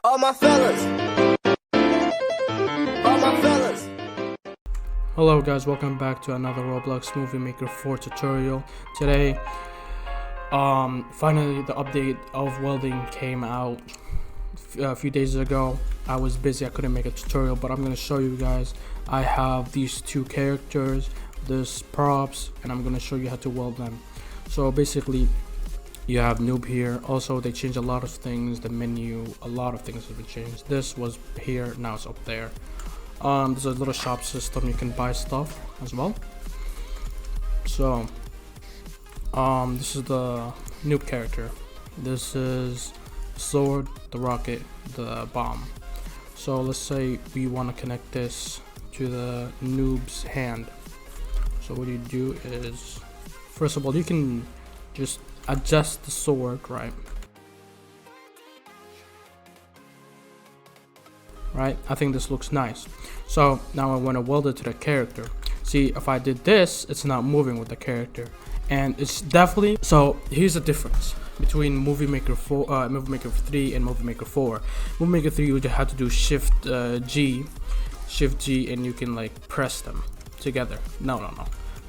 All my fellas. All my fellas. Hello guys, welcome back to another Roblox Movie Maker 4 tutorial. Today, finally the update of Welding came out a few days ago. I was busy, I couldn't make a tutorial, but I'm going to show you guys. I have these two characters, this props, and I'm going to show you how to weld them. So basically, you have noob here. Also, they changed a lot of things, the menu, a lot of things have been changed. This was here, now it's up there. There's a little shop system, you can buy stuff as well. So this is the noob character. This is the sword, the rocket, the bomb. So let's say we want to connect this to the noob's hand. So what you do is, first of all, you can just adjust the sword, right? I think this looks nice. So now I want to weld it to the character. See, if I did this, it's not moving with the character, and it's definitely, so here's the difference between Movie Maker 4, Movie Maker 3 and Movie Maker 4. Movie Maker 3 you have to do Shift G, and you can like press them together. No.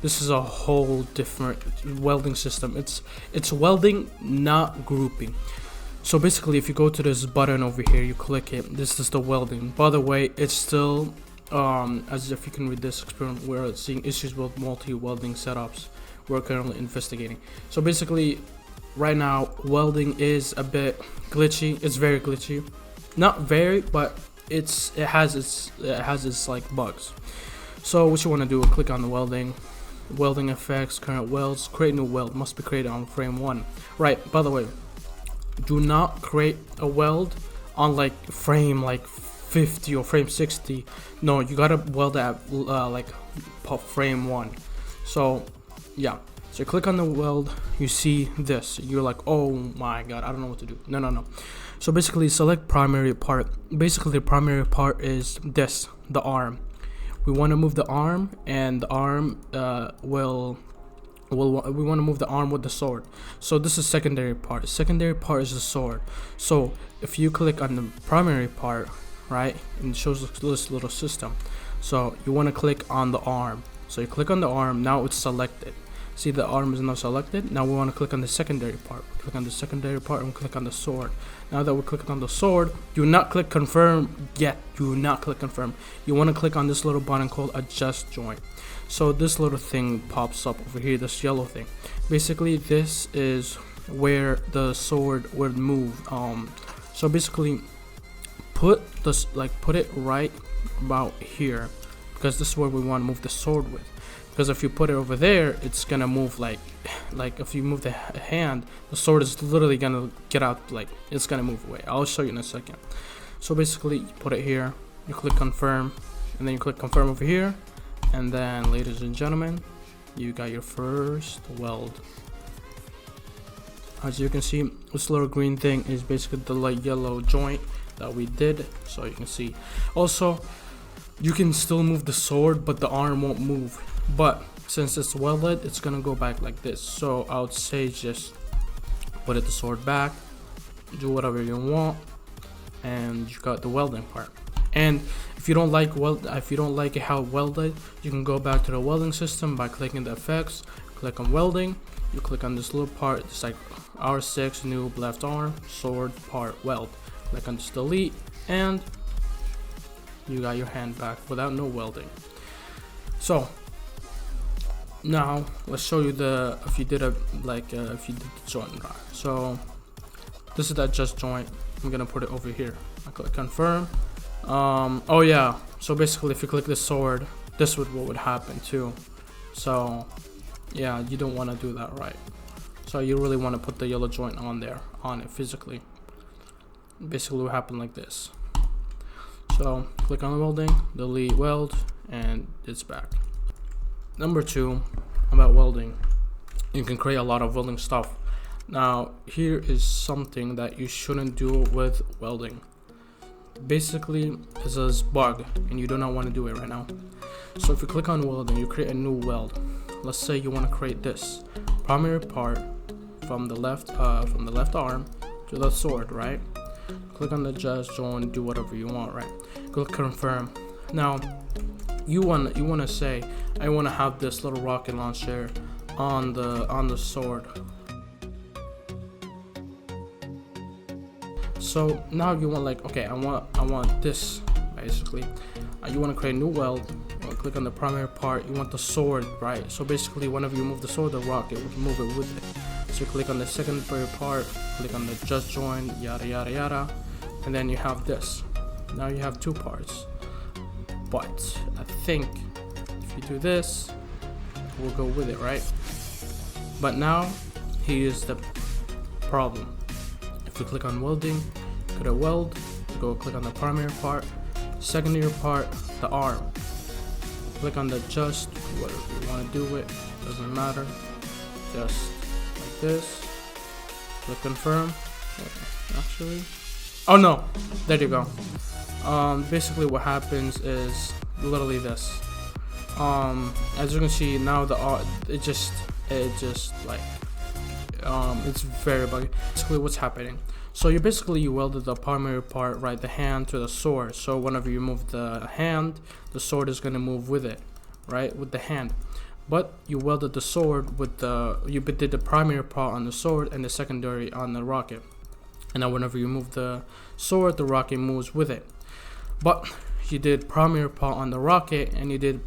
This is a whole different welding system. It's welding, not grouping. So basically, if you go to this button over here, you click it. This is the welding. By the way, it's still as if you can read this experiment, we're seeing issues with multi-welding setups. We're currently investigating. So basically, right now, welding is a bit glitchy. It's very glitchy. Not very, but it has its like bugs. So what you want to do, click on the welding effects, current welds, create new weld, must be created on frame 1. Right, by the way, do not create a weld on like frame like 50 or frame 60. No, you gotta weld at like frame 1. So yeah, so you click on the weld, you see this, you're like, oh my god, I don't know what to do. No. So basically, select primary part. Basically, the primary part is this, the arm. We want to move the arm, and the arm we want to move the arm with the sword. So this is secondary part. Secondary part is the sword. So if you click on the primary part, right, and it shows this little system. So you want to click on the arm. So you click on the arm, now it's selected. See, the arm is now selected. Now we want to click on the secondary part. Click on the secondary part and click on the sword. Now that we're clicking on the sword, do not click confirm yet. Do not click confirm. You want to click on this little button called adjust joint. So this little thing pops up over here, this yellow thing. Basically, this is where the sword would move. So basically, put it right about here, because this is where we want to move the sword with. Because if you put it over there, it's gonna move like if you move the hand, the sword is literally gonna get out, like it's gonna move away. I'll show you in a second. So basically, you put it here, you click confirm, and then you click confirm over here, and then, ladies and gentlemen, you got your first weld. As you can see, this little green thing is basically the light yellow joint that we did. So you can see. Also, you can still move the sword, but the arm won't move. But since it's welded, it's gonna go back like this. So I would say just put the sword back, do whatever you want, and you got the welding part. And if you don't like it how welded, you can go back to the welding system by clicking the effects, click on welding, you click on this little part, it's like R6 noob left arm, sword part weld. Click on this delete, and you got your hand back without no welding. So now let's show you if you did the joint. So this is that just joint. I'm gonna put it over here. I click confirm. Oh yeah, so basically if you click the sword, this would what would happen too. So yeah, you don't want to do that, right? So you really want to put the yellow joint on it physically. Basically what happened like this. So click on the welding, delete weld, and it's back. Number 2 about welding, you can create a lot of welding stuff. Now here is something that you shouldn't do with welding. Basically, it's a bug and you do not want to do it right now. So if you click on welding, you create a new weld. Let's say you want to create this primary part from the left arm to the sword, right? click on the just join, do whatever you want, right? Click confirm. Now you want to say I want to have this little rocket launcher on the sword. So now you want, like, okay, I want this basically. You want to create a new weld. You click on the primary part. You want the sword, right? So basically whenever you move the sword, the rocket will move it with it. So click on the secondary part, click on the just join, yada yada yada, and then you have this. Now you have two parts. But I think if you do this, we'll go with it, right? But now here's the problem. If we click on welding, go to weld, go click on the primary part, secondary part, the arm. Click on the just, whatever you want to do it, doesn't matter. Just like this. Click confirm. Actually, oh no, there you go. Basically what happens is literally this. As you can see now, it just like it's very buggy. Basically what's happening, so you welded the primary part, right, the hand to the sword. So whenever you move the hand, the sword is going to move with it, right, with the hand. But you welded the sword with you did the primary part on the sword and the secondary on the rocket, and now whenever you move the sword, the rocket moves with it. But you did primary part on the rocket and you did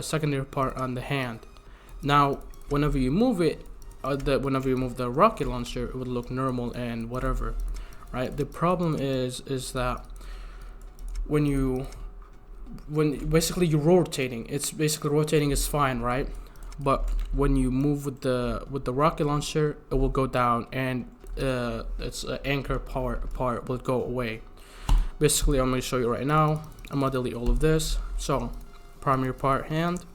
secondary part on the hand. Now whenever you move it, whenever you move the rocket launcher, it would look normal and whatever, right? The problem is that when basically you're rotating, it's basically rotating is fine, right? But when you move with the rocket launcher, it will go down, and its anchor part will go away. Basically, I'm going to show you right now. I'm going to delete all of this. So primary part hand,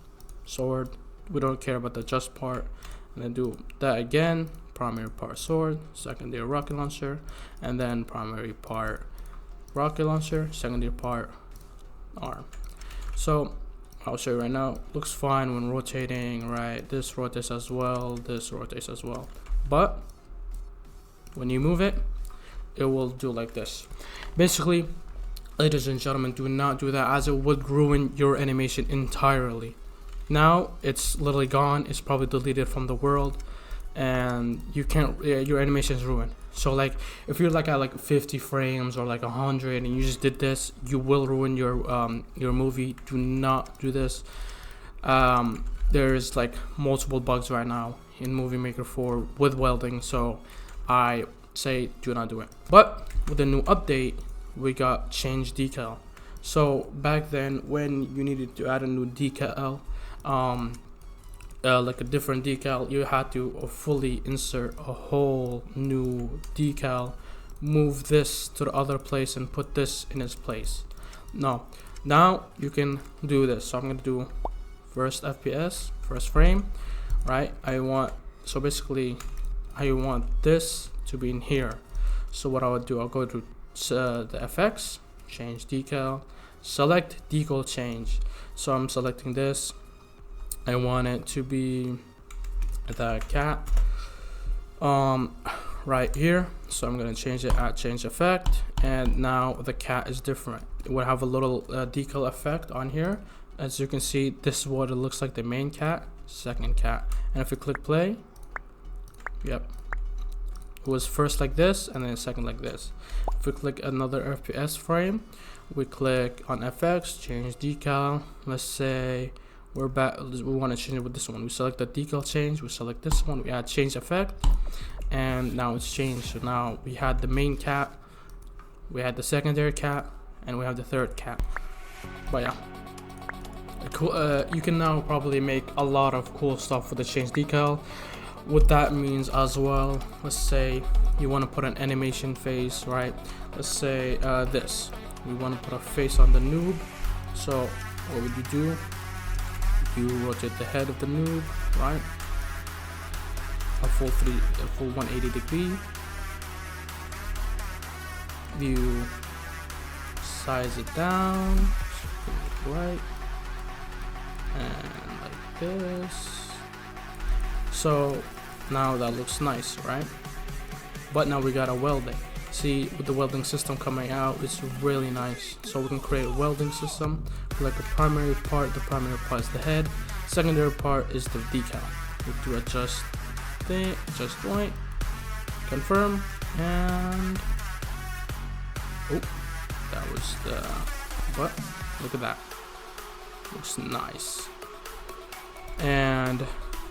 sword, we don't care about the just part. And then do that again, primary part sword, secondary rocket launcher, and then primary part rocket launcher, secondary part arm. So I'll show you right now. Looks fine when rotating, right? This rotates as well, this rotates as well. But when you move it, it will do like this. Basically, ladies and gentlemen, do not do that, as it would ruin your animation entirely. Now it's literally gone. It's probably deleted from the world, and you can't. Your animation is ruined. So like, if you're like at like 50 frames or like 100, and you just did this, you will ruin your movie. Do not do this. There's like multiple bugs right now in Movie Maker 4 with welding, so I say do not do it. But with the new update, we got change decal. So back then, when you needed to add a new decal, like a different decal, you had to fully insert a whole new decal, move this to the other place, and put this in its place. Now you can do this. So I'm gonna do first FPS, first frame, right? So basically I want this to be in here. So what I would do, I'll go to the FX, change decal, select decal change. So I'm selecting this. I want it to be the cat right here. So I'm gonna change it at change effect, and now the cat is different. It will have a little decal effect on here. As you can see, this is what it looks like, the main cat, second cat. And if you click play, yep, it was first like this and then second like this. If we click another FPS frame, we click on FX, change decal. Let's say we're back, we want to change it with this one. We select the decal change, we select this one, we add change effect, and now it's changed. So now we had the main cat, we had the secondary cat, and we have the third cat. But yeah, cool. You can now probably make a lot of cool stuff with the change decal. What that means as well, let's say you want to put an animation face, right? Let's say this, we want to put a face on the noob. So what would you do? You rotate the head of the noob, right? A full 180 degree. You size it down, right, and like this. So now that looks nice, right? But now we got a welding. See, with the welding system coming out, it's really nice. So we can create a welding system, like a primary part. The primary part is the head, secondary part is the decal. We do adjust thing, adjust point, confirm, and oh, that was the butt. Look at that, looks nice. And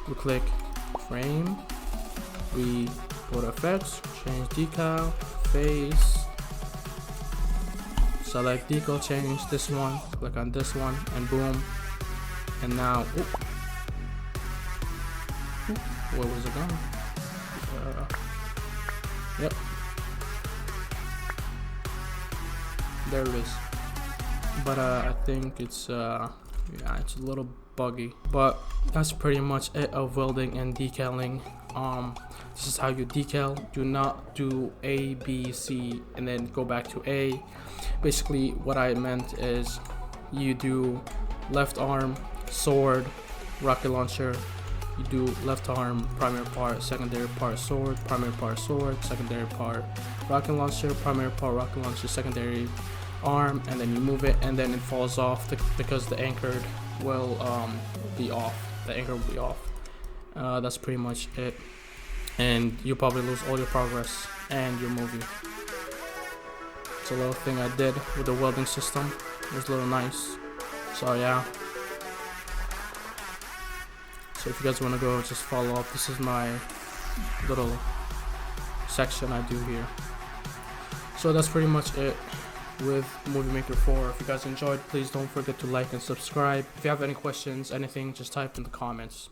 we click frame, we go to effects, change decal, face, select decal, change this one, click on this one, and boom. And now, where was it going? Yep, there it is. But I think it's yeah, it's a little buggy, but that's pretty much it of welding and decaling. This is how you decal. Do not do A, B, C, and then go back to A. Basically, what I meant is you do left arm, sword, rocket launcher. You do left arm, primary part, secondary part, sword, primary part, sword, secondary part, rocket launcher, primary part, rocket launcher, secondary arm, and then you move it, and then it falls off because the anchor will be off. The anchor will be off. That's pretty much it, and you'll probably lose all your progress and your movie. It's a little thing I did with the welding system. It was a little nice. So yeah. So if you guys want to go, just follow up. This is my little section I do here. So that's pretty much it with Movie Maker 4. If you guys enjoyed, please don't forget to like and subscribe. If you have any questions, anything, just type in the comments.